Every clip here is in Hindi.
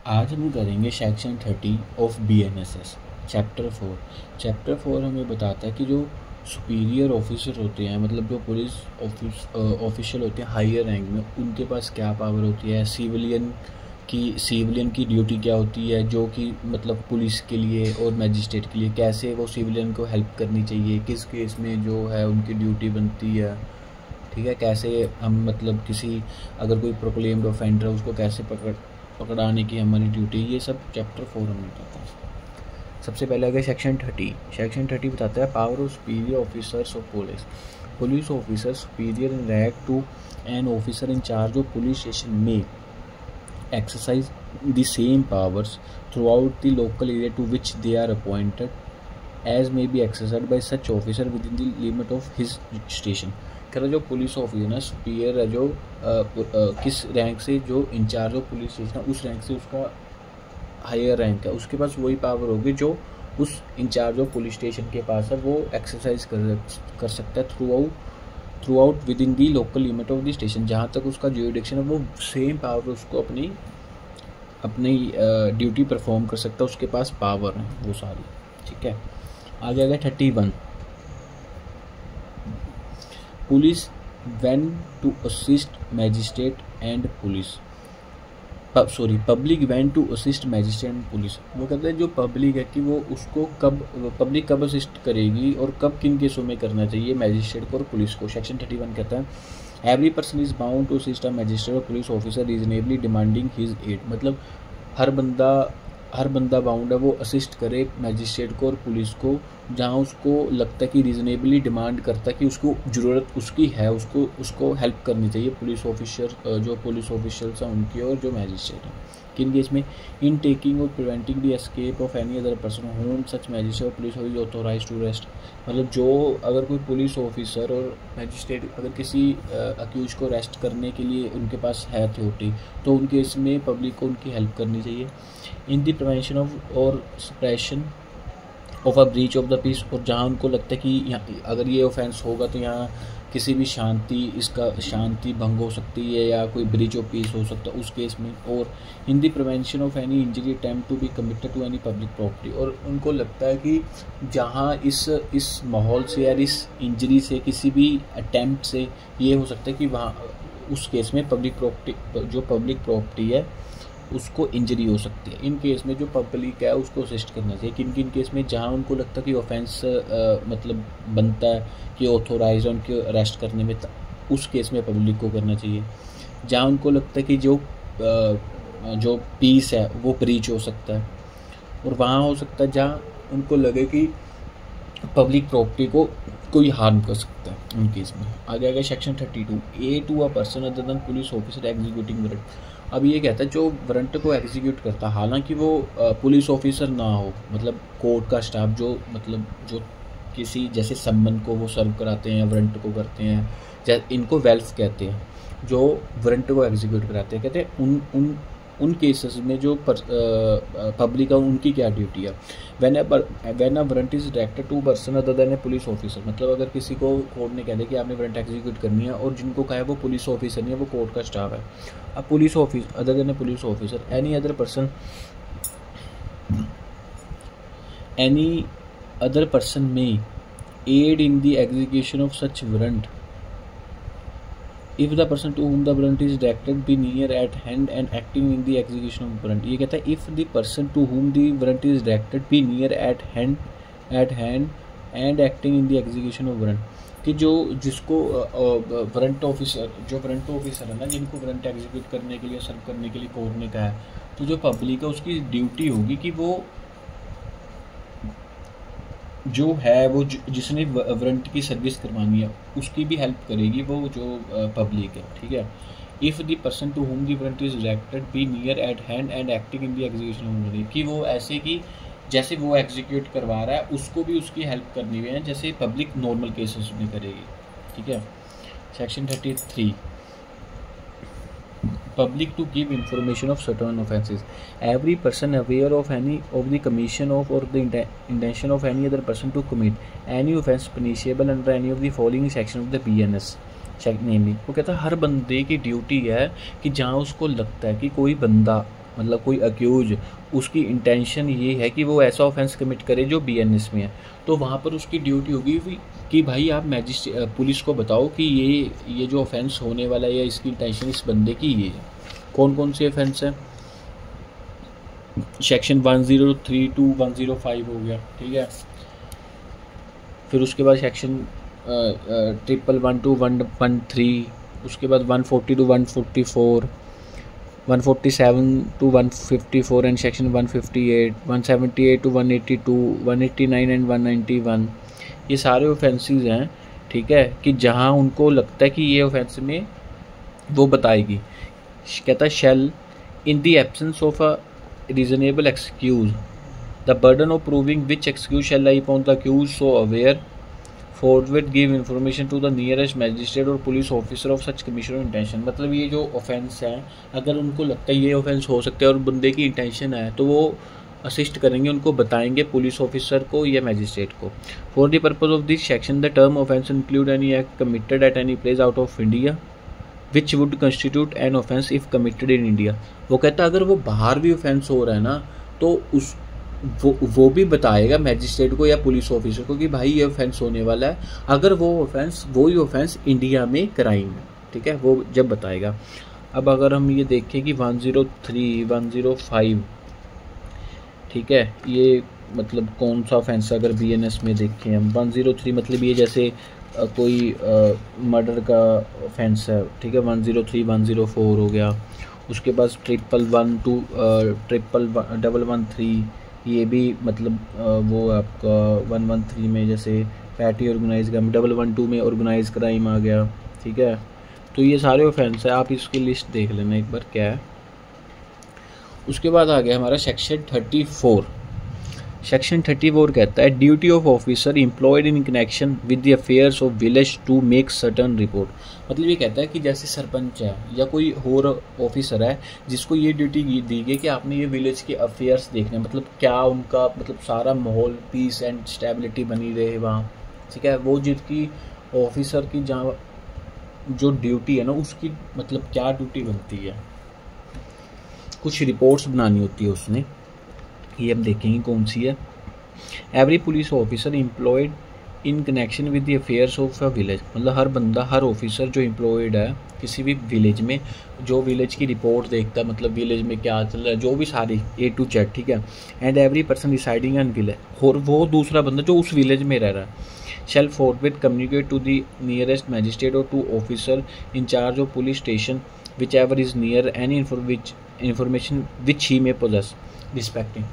आज हम करेंगे सेक्शन 30 ऑफ BNSS चैप्टर 4 हमें बताता है कि जो सुपीरियर ऑफिसर होते हैं, मतलब जो पुलिस ऑफिशियल होते हैं हायर रैंक में, उनके पास क्या पावर होती है, सिविलियन की ड्यूटी क्या होती है, जो कि मतलब पुलिस के लिए और मैजिस्ट्रेट के लिए कैसे वो सिविलियन को हेल्प करनी चाहिए, किस केस में जो है उनकी ड्यूटी बनती है, ठीक है। कैसे हम मतलब किसी अगर कोई प्रोक्लेम्ड ऑफेंडर है उसको कैसे पकड़ाने की हमारी ड्यूटी, ये सब चैप्टर 4 हमें बताता है। सबसे पहले आगे सेक्शन 30 बताता है power of superior officers of police officer superior in rank to an officer in charge of police station में exercise the same powers throughout the local area to which they are appointed as may be exercised by such officer within the limit of his station। कह रहा जो पुलिस ऑफिसर ना सुपीरियर है, जो किस रैंक से जो इंचार्ज ऑफ पुलिस स्टेशन है उस रैंक से उसका हायर रैंक है, उसके पास वही पावर होगी जो उस इंचार्ज ऑफ पुलिस स्टेशन के पास है, वो एक्सरसाइज कर सकता है through out with in the local limit of the station. जहाँ तक उसका ज्यूरिडिक्शन है वो सेम पावर उसको अपनी ड्यूटी परफॉर्म कर सकता है, उसके पास पावर है वो सारी, ठीक है। आगे आ गया 31 police when to assist magistrate and public when to assist magistrate and police. वो कहते हैं जो पब्लिक है कि वो उसको पब्लिक कब असिस्ट करेगी और कब किन केसों में करना चाहिए मैजिस्ट्रेट को और पुलिस को। सेक्शन 31 कहता है every person is bound to assist a magistrate और police officer reasonably demanding his aid. मतलब हर बंदा बाउंड है वो असिस्ट करे मैजिस्ट्रेट को और पुलिस को जहाँ उसको लगता है कि रीजनेबली डिमांड करता है कि उसको ज़रूरत उसकी है, उसको हेल्प करनी चाहिए पुलिस ऑफिसर, जो पुलिस ऑफिशियल्स हैं उनकी और जो मैजिस्ट्रेट हैं। किन केस में इन टेकिंग और preventing the escape of any other person whom such magistrate और police officer authorise to arrest. मतलब जो अगर कोई पुलिस ऑफिसर और मैजिस्ट्रेट अगर किसी अक्यूज को अरेस्ट करने के लिए उनके पास है अथॉरिटी, तो उन केस में पब्लिक को उनकी हेल्प करनी चाहिए। In the prevention of or suppression of a breach of the peace, और जहाँ उनको लगता है कि यहाँ अगर ये ऑफेंस होगा तो यहाँ किसी भी शांति भंग हो सकती है या कोई ब्रीच ऑफ पीस हो सकता है उस केस में। और in the prevention of any injury attempt to be committed to any public property, और उनको लगता है कि जहाँ इस माहौल से या इस इंजरी से किसी भी अटैम्प्ट से ये हो सकता है कि वहाँ उस केस में पब्लिक प्रॉपर्टी है उसको इंजरी हो सकती है। इन केस में जो पब्लिक है उसको असिस्ट करना चाहिए। किन केस में जहाँ उनको लगता है कि ऑफेंस मतलब बनता है कि ऑथोराइज उनके अरेस्ट करने में, उस केस में पब्लिक को करना चाहिए। जहाँ उनको लगता है कि जो पीस है वो ब्रीच हो सकता है, और वहाँ हो सकता है जहाँ उनको लगे कि पब्लिक प्रॉपर्टी को कोई हार्म कर सकता है, उन केस में। आगे section 32 A to a person other than police officer executing warrant. अब ये कहता है जो वारंट को एग्जीक्यूट करता है, हालांकि वो पुलिस ऑफिसर ना हो, मतलब कोर्ट का स्टाफ जो किसी जैसे सम्मन को वो सर्व कराते हैं, वारंट को करते हैं, इनको वेल्फ कहते हैं, जो वारंट को एग्जीक्यूट कराते हैं। कहते हैं उन केसेस में जो पब्लिक है उनकी क्या ड्यूटी है। When a warrant is directed to person other than a police officer, मतलब अगर किसी को कोर्ट ने कह दिया कि आपने वारंट एग्जीक्यूट करनी है और जिनको कहा है वो पुलिस ऑफिसर नहीं है, वो कोर्ट का स्टाफ है। अब police officer other than a police officer any other person में aid in the execution of such warrant if the person to whom the warrant is directed be near at hand and acting in the execution of warrant। ये कहता है if the person to whom the warrant is directed be near at hand and acting in the execution of warrant, कि जिसको वारंट ऑफिसर है ना, जिनको वारंट एग्जीक्यूट करने के लिए सर्व करने के लिए कोर्ट ने कहा है, तो जो पब्लिक है उसकी ड्यूटी होगी कि वो जो है वो जिसने वारंट की सर्विस करवानी है उसकी भी हेल्प करेगी वो जो पब्लिक है, ठीक है। If the person to whom the warrant is directed be near at hand and acting in the execution of warrant, कि वो ऐसे कि जैसे वो एग्जीक्यूट करवा रहा है उसको भी उसकी हेल्प करनी हुई है जैसे पब्लिक नॉर्मल केसेस में करेगी, ठीक है। Section 33 public to give information of certain offences। Every person aware of any of the commission of or the intention of any other person to commit any offence punishable under any of the following section of the BNS नेमली। वो कहता है हर बंदे की ड्यूटी है कि जहाँ उसको लगता है कि कोई बंदा मतलब कोई अक्यूज, उसकी इंटेंशन ये है कि वो ऐसा ऑफेंस कमिट करे जो बीएनएस में है, तो वहाँ पर उसकी ड्यूटी होगी कि भाई आप पुलिस को बताओ कि ये जो ऑफेंस होने वाला है या इसकी इंटेंशन इस बंदे की ये है। कौन कौन सी ऑफेंस है? सेक्शन 103 to 105 हो गया, ठीक है। फिर उसके बाद सेक्शन 111 to 113, उसके बाद 140 to 144, 147 to 154 and section 158, 178 to 182, 189 and 191। ये सारे ऑफेंसेस हैं, ठीक है, कि जहाँ उनको लगता है कि ये ऑफेंस में वो बताएगी। कहता है shall in the absence of a reasonable excuse the burden of proving which excuse shall lie upon the accused so aware forthwith give information to the nearest magistrate or police officer of such commission of intention। मतलब ये जो ऑफेंस है, अगर उनको लगता है ये ऑफेंस हो सकता है और बंदे की इंटेंशन है, तो वो असिस्ट करेंगे, उनको बताएंगे पुलिस ऑफिसर को या मैजिस्ट्रेट को। For the purpose of this section the term offence include any act committed at any place out of India which would constitute an offence if committed in India. वो कहता है अगर वो बाहर भी ऑफेंस हो रहा है ना, तो वो भी बताएगा मैजिस्ट्रेट को या पुलिस ऑफिसर को कि भाई ये ऑफेंस होने वाला है, अगर वही ऑफेंस इंडिया में क्राइम है, ठीक है, वो जब बताएगा। अब अगर हम ये देखें कि 103, 105, ठीक है, ये मतलब कौन सा ऑफेंस अगर बीएनएस में देखें हम 103 मतलब ये जैसे कोई मर्डर का ऑफेंस है, ठीक है, 103, 104 हो गया। उसके बाद 111 113 ये भी मतलब वो आपका 113 में जैसे पैटी ऑर्गेनाइज क्राइम, 112 में ऑर्गेनाइज क्राइम आ गया, ठीक है। तो ये सारे ऑफेंस है, आप इसकी लिस्ट देख लेना एक बार क्या है। उसके बाद आ गया हमारा सेक्शन 34। सेक्शन 34 कहता है duty of officer employed in connection with the affairs of village to make certain report. मतलब ये कहता है कि जैसे सरपंच है या कोई और ऑफिसर है जिसको ये ड्यूटी दी गई कि आपने ये विलेज के अफेयर्स देखने, मतलब क्या उनका मतलब सारा माहौल पीस एंड स्टेबिलिटी बनी रहे वहाँ, ठीक है। वो जिसकी ऑफिसर की जहाँ जो ड्यूटी है ना, उसकी मतलब क्या ड्यूटी बनती है, कुछ रिपोर्ट्स बनानी होती है उसने, ये हम देखेंगे कौन सी है। Every police officer employed in connection with the affairs of a village, मतलब हर बंदा, हर ऑफिसर जो एम्प्लॉयड है किसी भी विलेज में, जो विलेज की रिपोर्ट देखता है, मतलब विलेज में क्या चल रहा है, जो भी सारी A to Z, ठीक है। And every person residing in village, और वो दूसरा बंदा जो उस विलेज में रह रहा है, shall forthwith communicate to the nearest magistrate or to officer in charge of police station whichever is near any information which he may possess respecting।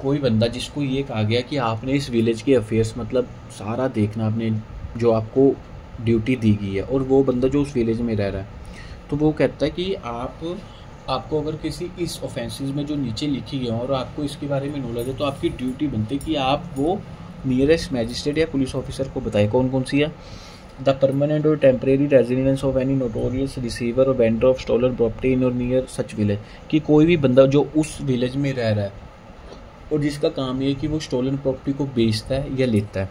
कोई बंदा जिसको ये कहा गया कि आपने इस विलेज के अफेयर्स मतलब सारा देखना, आपने जो आपको ड्यूटी दी गई है, और वो बंदा जो उस विलेज में रह रहा है, तो वो कहता है कि आपको अगर किसी इस ऑफेंसेस में जो नीचे लिखी गई और आपको इसके बारे में नॉलेज है, तो आपकी ड्यूटी बनती है कि आप वो नियरेस्ट मैजिस्ट्रेट या पुलिस ऑफिसर को बताए। कौन कौन सी है? द परमानेंट और temporary residence of any notorious receiver और vendor of stolen property in और नियर सच विलेज, कि कोई भी बंदा जो उस विलेज में रह रहा है और जिसका काम ये है कि वो स्टोलन प्रॉपर्टी को बेचता है या लेता है,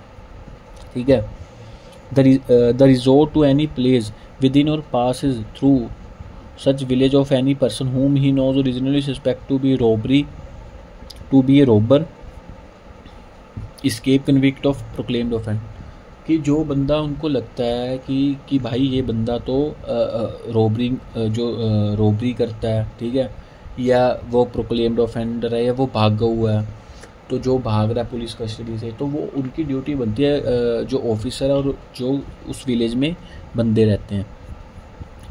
ठीक है। The resort to any place within और passes through such village of any person whom he knows originally suspect to be a robber escape convict of proclaimed offense, कि जो बंदा उनको लगता है कि भाई ये बंदा तो रॉबरी करता है, ठीक है, या वो प्रोक्लेम्ड ऑफेंडर है, या वो भागा हुआ है, तो जो भाग रहा है पुलिस कस्टडी से, तो वो उनकी ड्यूटी बनती है जो ऑफिसर है और जो उस विलेज में बंदे रहते हैं,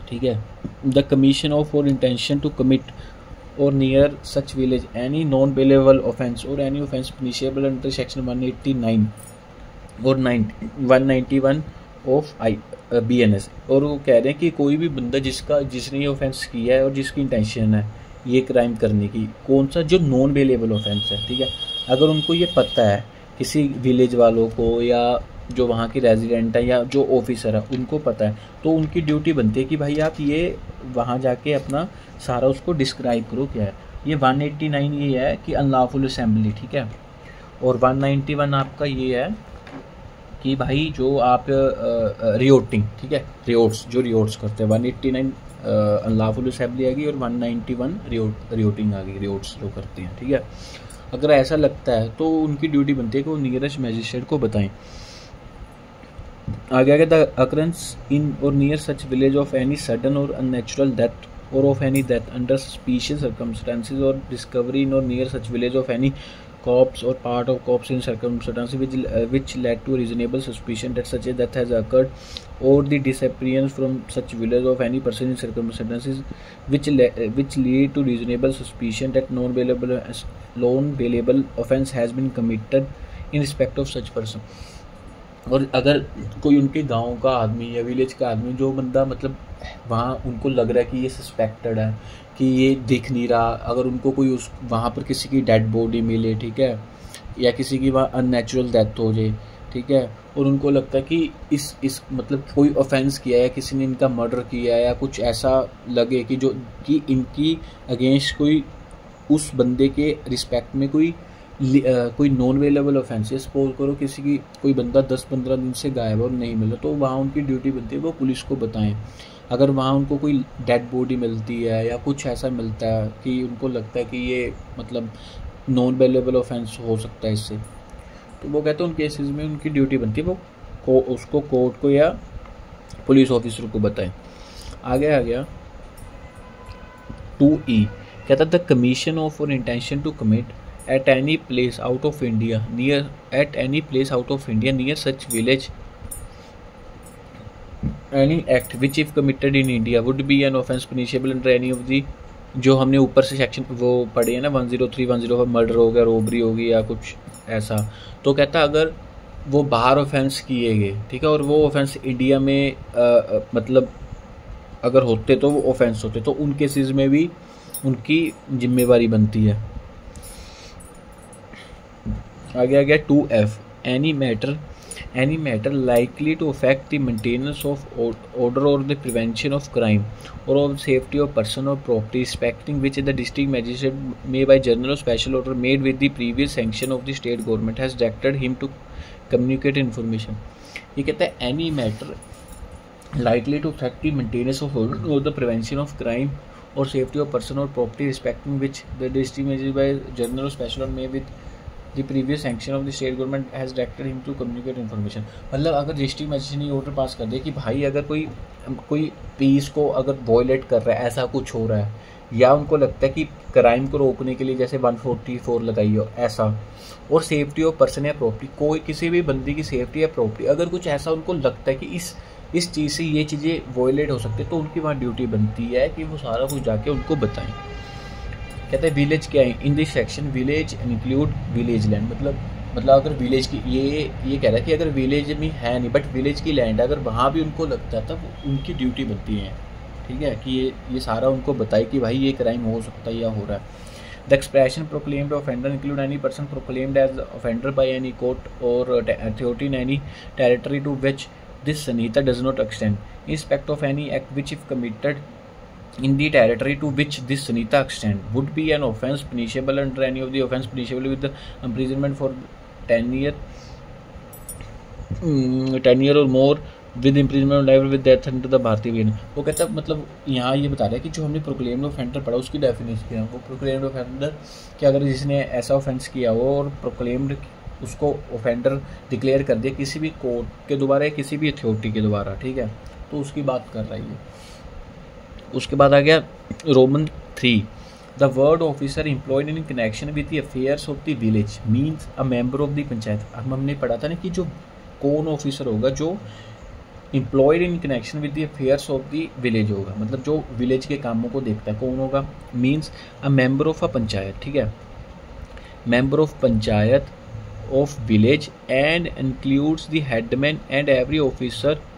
ठीक है। द कमीशन ऑफ और इंटेंशन टू कमिट और near such village any non bailable offence और any offence punishable under section 189 और 191 ऑफ BNS। और वो कह रहे हैं कि कोई भी बंदा जिसने ये ऑफेंस किया है और जिसकी इंटेंशन है ये क्राइम करने की, कौन सा जो नॉन बेलेबल ऑफेंस है, ठीक है, अगर उनको ये पता है किसी विलेज वालों को या जो वहाँ के रेजिडेंट है या जो ऑफिसर है उनको पता है, तो उनकी ड्यूटी बनती है कि भाई आप ये वहाँ जाके अपना सारा उसको डिस्क्राइब करो क्या है। ये 189 ये है कि अनलॉफुल असेंबली, ठीक है, और 191 आपका ये है कि भाई जो आप रियोटिंग, ठीक है, रियोट्स करते हैं। 189 अनलॉफुल असेंबली आ गई और 191 रियोटिंग आ गई, रियोट्स जो करते हैं, ठीक है। अगर ऐसा लगता है तो उनकी ड्यूटी बनती है कि वो नियरेस्ट मैजिस्ट्रेट को बताएं। आगे द अकरेंस इन और near such village of any sudden और unnatural death or of any death under suspicious circumstances or discovery in or near such village of any corpse or part of corpse in circumstances which led to reasonable suspicion that such a death has occurred, or the disappearance from such village of any person in circumstances which lead to reasonable suspicion that known bailable offence has been committed in respect of such person। और अगर कोई उनके गांव का आदमी या विलेज का आदमी, जो बंदा मतलब वहाँ उनको लग रहा है कि ये सस्पेक्टेड है, कि ये दिख नहीं रहा, अगर उनको कोई उस वहाँ पर किसी की डेड बॉडी मिले, ठीक है, या किसी की वहाँ अननेचुरल डेथ हो जाए, ठीक है, और उनको लगता है कि इस मतलब कोई ऑफेंस किया है, किसी ने इनका मर्डर किया है, या कुछ ऐसा लगे कि इनकी अगेंस्ट कोई उस बंदे के रिस्पेक्ट में कोई नॉन अवेलेबल ऑफेंस है। सपोज करो किसी की कोई बंदा 10-15 दिन से गायब और नहीं मिला, तो वहाँ उनकी ड्यूटी बनती है वो पुलिस को बताएं। अगर वहाँ उनको कोई डेड बॉडी मिलती है या कुछ ऐसा मिलता है कि उनको लगता है कि ये मतलब नॉन अवेलेबल ऑफेंस हो सकता है इससे, तो वो कहते हैं उन केसेस में उनकी ड्यूटी बनती है वो उसको कोर्ट को या पुलिस ऑफिसर को बताएं। आगे आ गया 2E, कहता द कमीशन ऑफ और intention to commit at any place out of India near such village any act which if committed in India would be an offence punishable under any of the, जो हमने ऊपर से सेक्शन वो पढ़े हैं ना 103 105, मर्डर हो गया, रोबरी होगी या कुछ ऐसा, तो कहता अगर वो बाहर ऑफेंस किए गए, ठीक है, और वो ऑफेंस इंडिया में मतलब अगर होते तो वो ऑफेंस होते, तो उन केसेस में भी उनकी जिम्मेवारी बनती है। आगे आ गया 2F, any matter likely to affect the maintenance of order और द प्रिवेंशन ऑफ क्राइम और ऑफ सेफ्टी ऑफ पर्सन और property respecting which the district magistrate may by general और special order made with the previous sanction of the state government has directed him to communicate information. ये कहता है any matter likely to affect the maintenance of order और द प्रिवेंशन ऑफ क्राइम और सेफ्टी ऑफ पर्सन और property respecting which the district magistrate by general और special order may with the previous sanction of the state government has directed him to communicate information. मतलब अगर डिस्ट्रिक्ट मैजिस्ट्रेट ने ऑर्डर पास कर दिया कि भाई अगर कोई पीस को अगर वॉयलेट कर रहा है, ऐसा कुछ हो रहा है, या उनको लगता है कि क्राइम को रोकने के लिए जैसे 144 लगाई हो ऐसा, और सेफ्टी ऑफ पर्सन या प्रॉपर्टी, कोई किसी भी बंदी की सेफ्टी या प्रॉपर्टी, अगर कुछ ऐसा उनको लगता है कि इस चीज़ से ये चीज़ें वॉयलेट हो सकती है, तो उनकी वहाँ ड्यूटी बनती है कि वो सारा कुछ जाके उनको बताएं। कहते हैं विलेज क्या है in this section, village include village land, मतलब अगर विलेज की ये कह रहा है कि अगर विलेज में है नहीं बट विलेज की लैंड है, अगर वहाँ भी उनको लगता है तब उनकी ड्यूटी बनती है, ठीक है, कि ये सारा उनको बताए कि भाई ये क्राइम हो सकता है या हो रहा है। The expression proclaimed offender include any person proclaimed as offender by any court और authority in any territory to which this Sanhita does not extend in respect of any act which if committed in the territory to which this sanita extend would be an offence punishable under any of the offence punishable with the imprisonment for 10 year or more with imprisonment liable with death under the भारतीय विधान। वो कहता है मतलब यहाँ ये बता रहा है कि जो हमने प्रोक्लेम्ड ऑफेंडर पढ़ा उसकी डेफिनेशन क्या है। वो प्रोक्लेम्ड ऑफेंडर कि अगर जिसने ऐसा ऑफेंस किया हो और प्रोक्लेम्ड उसको ऑफेंडर डिक्लेयर कर दिया किसी भी कोर्ट के द्वारा या किसी भी अथॉरिटी के द्वारा, ठीक है, तो उसकी बात कर रही है। उसके बाद आ गया Roman 3, the word officer employed in connection with the affairs of the village means a member of the panchayat. अब हमने पढ़ा था ना कि जो कौन ऑफिसर होगा जो employed in connection with the affairs of the village होगा, मतलब जो विलेज के कामों को देखता है, कौन होगा, means a member of a panchayat, ठीक है, member of panchayat of village and includes the headman and every officer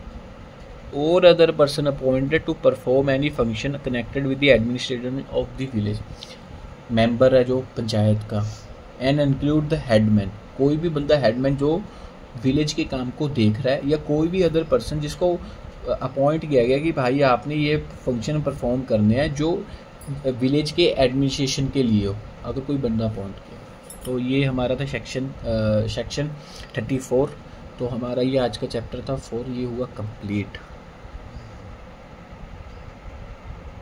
or other person appointed to perform any function connected with the administration of the village। Member है जो पंचायत का, एंड इंक्लूड द हेडमैन, कोई भी बंदा हेडमैन जो विलेज के काम को देख रहा है, या कोई भी अदर पर्सन जिसको अपॉइंट किया गया कि भाई आपने ये फंक्शन परफॉर्म करने हैं जो विलेज के एडमिनिस्ट्रेशन के लिए हो, अगर कोई बंदा अपॉइंट किया। तो ये हमारा था सेक्शन 34। तो हमारा ये आज का चैप्टर था 4, ये हुआ कंप्लीट।